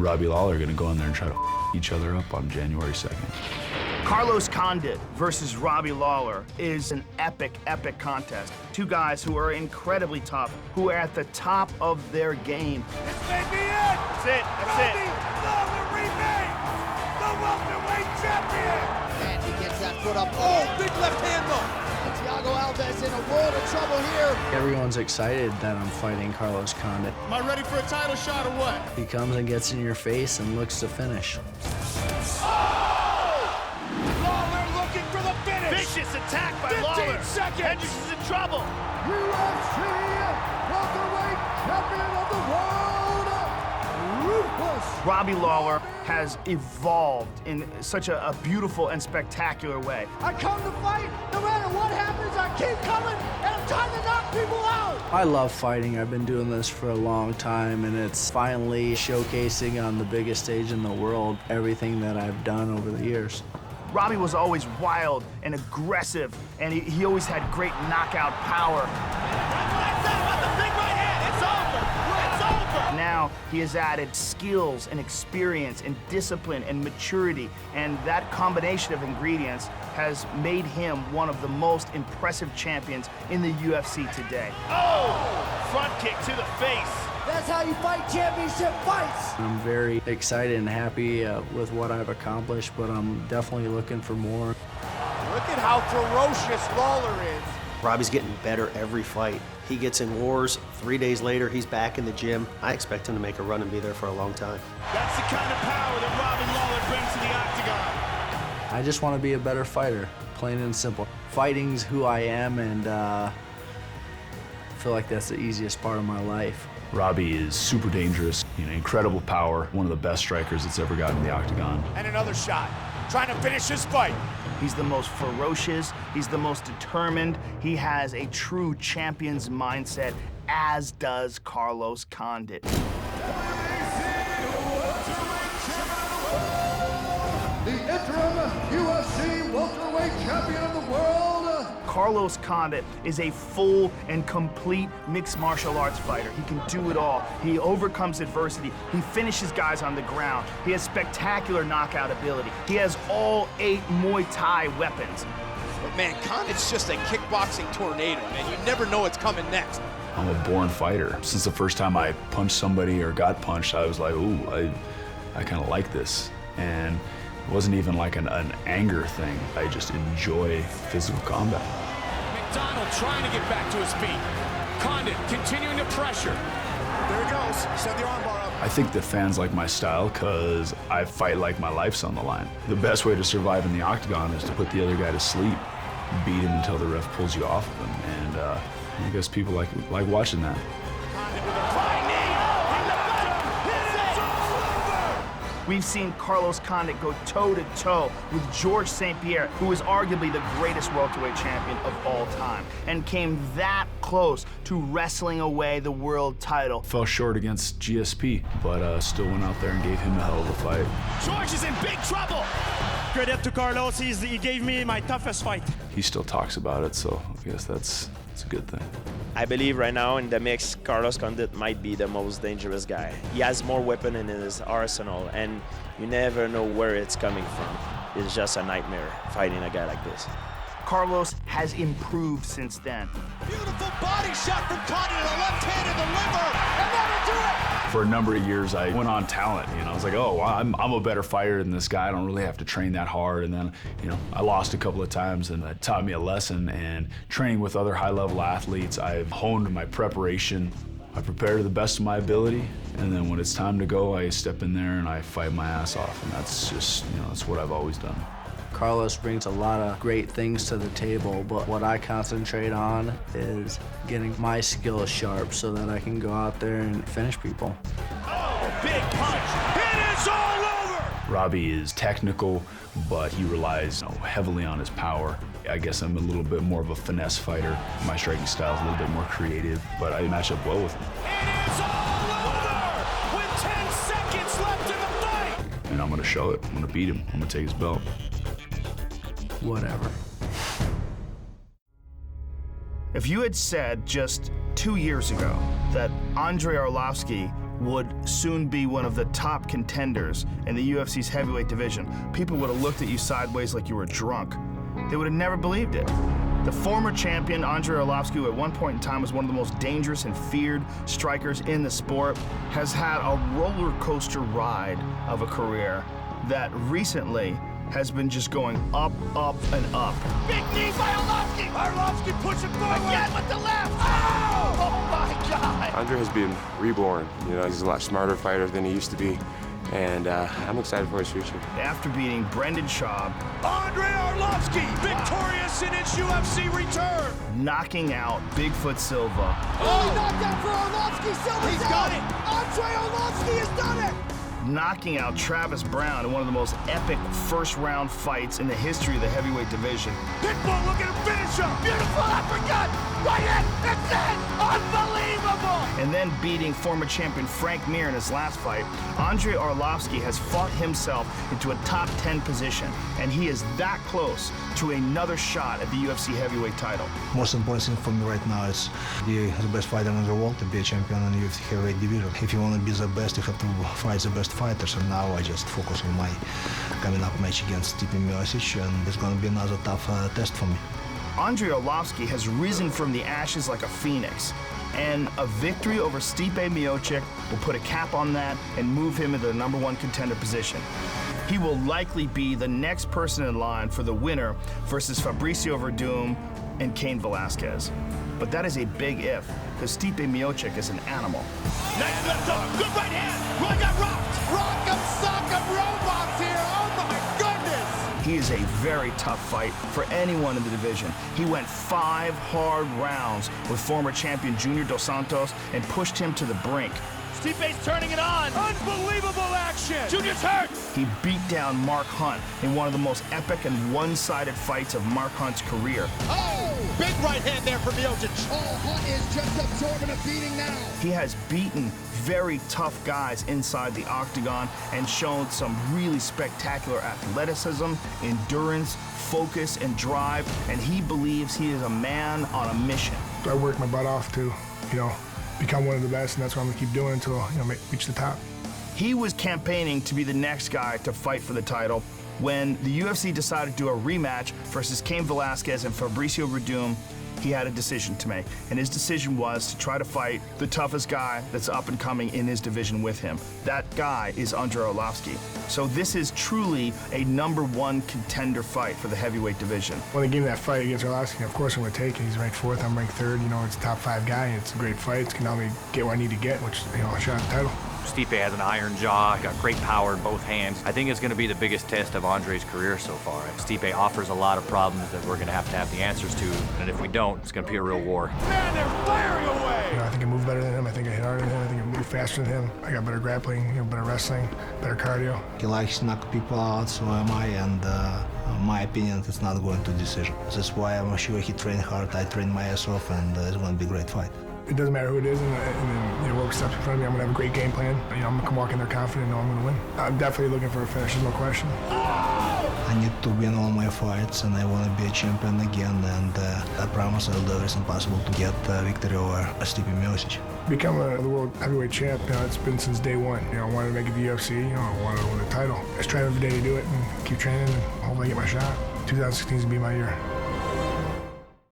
and Robbie Lawler are gonna go in there and try to each other up on January 2nd. Carlos Condit versus Robbie Lawler is an epic, epic contest. Two guys who are incredibly tough, who are at the top of their game. This may be it! That's it, that's Robbie it. Lawler remains the welterweight champion! And he gets that foot up. Oh, big left hand though! Thiago Alves in a world of trouble here. Everyone's excited that I'm fighting Carlos Condit. Am I ready for a title shot or what? He comes and gets in your face and looks to finish. Lawler looking for the finish! Vicious attack by 15 Lawler. seconds! Henderson's in trouble. UFC welterweight champion of the world, ruthless. Robbie Lawler has evolved in such a beautiful and spectacular way. I come to fight, no matter what happens, I keep coming, and I'm trying to knock people out. I love fighting. I've been doing this for a long time, and it's finally showcasing on the biggest stage in the world everything that I've done over the years. Robbie was always wild and aggressive, and he always had great knockout power. Now he has added skills and experience and discipline and maturity, and that combination of ingredients has made him one of the most impressive champions in the UFC today. Oh! Front kick to the face. That's how you fight championship fights. I'm very excited and happy with what I've accomplished, but I'm definitely looking for more. Look at how ferocious Lawler is. Robbie's getting better every fight. He gets in wars. 3 days later, he's back in the gym. I expect him to make a run and be there for a long time. That's the kind of power that Robbie Lawler brings to the octagon. I just want to be a better fighter, plain and simple. Fighting's who I am, and I feel like that's the easiest part of my life. Robbie is super dangerous, incredible power, one of the best strikers that's ever gotten in the octagon. And another shot, trying to finish this fight. He's the most ferocious, he's the most determined, he has a true champion's mindset, as does Carlos Condit. The interim UFC welterweight champion of the world. Carlos Condit is a full and complete mixed martial arts fighter. He can do it all. He overcomes adversity. He finishes guys on the ground. He has spectacular knockout ability. He has all 8 Muay Thai weapons. But man, Condit's just a kickboxing tornado, man. You never know what's coming next. I'm a born fighter. Since the first time I punched somebody or got punched, I was like, ooh, I kind of like this. And it wasn't even like an anger thing. I just enjoy physical combat. McDonald trying to get back to his feet. Condit continuing to pressure. There he goes. Set the armbar up. I think the fans like my style because I fight like my life's on the line. The best way to survive in the octagon is to put the other guy to sleep, beat him until the ref pulls you off of him, and I guess people like watching that. Condit with a flying knee. From the bottom. It's all over. We've seen Carlos Condit go toe-to-toe with Georges St-Pierre, who is arguably the greatest welterweight champion of all time, and came that close to wrestling away the world title. Fell short against GSP, but still went out there and gave him a hell of a fight. George is in big trouble. Credit to Carlos, he gave me my toughest fight. He still talks about it, so I guess that's a good thing. I believe right now in the mix, Carlos Condit might be the most dangerous guy. He has more weapon in his arsenal, and you never know where it's coming from. It's just a nightmare fighting a guy like this. Carlos has improved since then. Beautiful body shot from Condit, a left hand in the liver, and that'll do it! For a number of years, I went on talent. I was like, oh, well, I'm a better fighter than this guy. I don't really have to train that hard. And then, I lost a couple of times, and that taught me a lesson. And training with other high-level athletes, I've honed my preparation. I prepare to the best of my ability, and then when it's time to go, I step in there and I fight my ass off. And that's just, that's what I've always done. Carlos brings a lot of great things to the table, but what I concentrate on is getting my skills sharp so that I can go out there and finish people. Oh, big punch. It is all over! Robbie is technical, but he relies heavily on his power. I guess I'm a little bit more of a finesse fighter. My striking style is a little bit more creative, but I match up well with him. It is all over with 10 seconds left in the fight! And I'm gonna show it. I'm gonna beat him. I'm gonna take his belt. Whatever. If you had said just 2 years ago that Andrei Arlovski would soon be one of the top contenders in the UFC's heavyweight division, people would have looked at you sideways like you were drunk. They would have never believed it. The former champion, Andrei Arlovski, who at one point in time was one of the most dangerous and feared strikers in the sport, has had a roller coaster ride of a career that recently has been just going up, up, and up. Big knee by Arlovski. Arlovski pushing forward. Again with the left. Oh my God. Andrei has been reborn. You know, he's a lot smarter fighter than he used to be. And I'm excited for his future. After beating Brendan Schaub, Andrei Arlovski, victorious in his UFC return. Knocking out Bigfoot Silva. Oh, he knocked out for Arlovski. Silva's He's got it. Andrei Arlovski has done it. Knocking out Travis Brown in one of the most epic first-round fights in the history of the heavyweight division. Pitbull, look at him finish him. Beautiful uppercut. Right in. It's in. Unbelievable. And then beating former champion Frank Mir in his last fight, Andrei Arlovski has fought himself into a top 10 position, and he is that close to another shot at the UFC heavyweight title. Most important thing for me right now is to be the best fighter in the world, to be a champion in the UFC heavyweight division. If you want to be the best, you have to fight the best fighters, and now I just focus on my coming up match against Stipe Miocic, and it's going to be another tough test for me. Andrei Arlovski has risen from the ashes like a phoenix, and a victory over Stipe Miocic will put a cap on that and move him into the #1 contender position. He will likely be the next person in line for the winner versus Fabricio Verdum and Cain Velasquez. But that is a big if, because Stipe Miocic is an animal. Nice left hook. Good right hand. Roy got rocked. Rock 'em, sock 'em, robots here. Oh my goodness. He is a very tough fight for anyone in the division. He went 5 hard rounds with former champion Junior Dos Santos and pushed him to the brink. Stipe's turning it on. Unbelievable action. Junior's hurt. He beat down Mark Hunt in one of the most epic and one-sided fights of Mark Hunt's career. Oh, big right hand there for Miocic. Oh, Hunt is just absorbing a beating now. He has beaten very tough guys inside the octagon and shown some really spectacular athleticism, endurance, focus, and drive, and he believes he is a man on a mission. I worked my butt off to, become one of the best, and that's what I'm gonna keep doing until, reach the top. He was campaigning to be the next guy to fight for the title. When the UFC decided to do a rematch versus Cain Velasquez and Fabricio Verdum, he had a decision to make, and his decision was to try to fight the toughest guy that's up and coming in his division with him. That guy is Andrei Arlovski. So this is truly a #1 contender fight for the heavyweight division. When they gave me that fight against Arlovski, of course I'm gonna take it. He's ranked 4th, I'm ranked 3rd. It's a top 5 guy. It's a great fight. It's gonna help me get what I need to get, which a shot at the title. Stipe has an iron jaw, got great power in both hands. I think it's going to be the biggest test of Andrei's career so far. Stipe offers a lot of problems that we're going to have the answers to, and if we don't, it's going to be a real war. Man, they're firing away. I think I move better than him. I think I hit harder than him. I think I move faster than him. I got better grappling, better wrestling, better cardio. He likes to knock people out, so am I, and in my opinion, it's not going to decision. That's why I'm sure he trained hard, I trained my ass off, and it's going to be a great fight. It doesn't matter who it is, and then what steps in front of me. I'm gonna have a great game plan. I'm gonna come walk in there confident, and know I'm gonna win. I'm definitely looking for a finish, there's no question. I need to win all my fights, and I want to be a champion again, and I promise I'll do everything possible to get victory over Stipe Miocic. Become the world heavyweight champ, it's been since day one. I wanted to make it to the UFC, I wanted to win the title. I strive every day to do it and keep training, and hopefully I get my shot. 2016 is gonna be my year.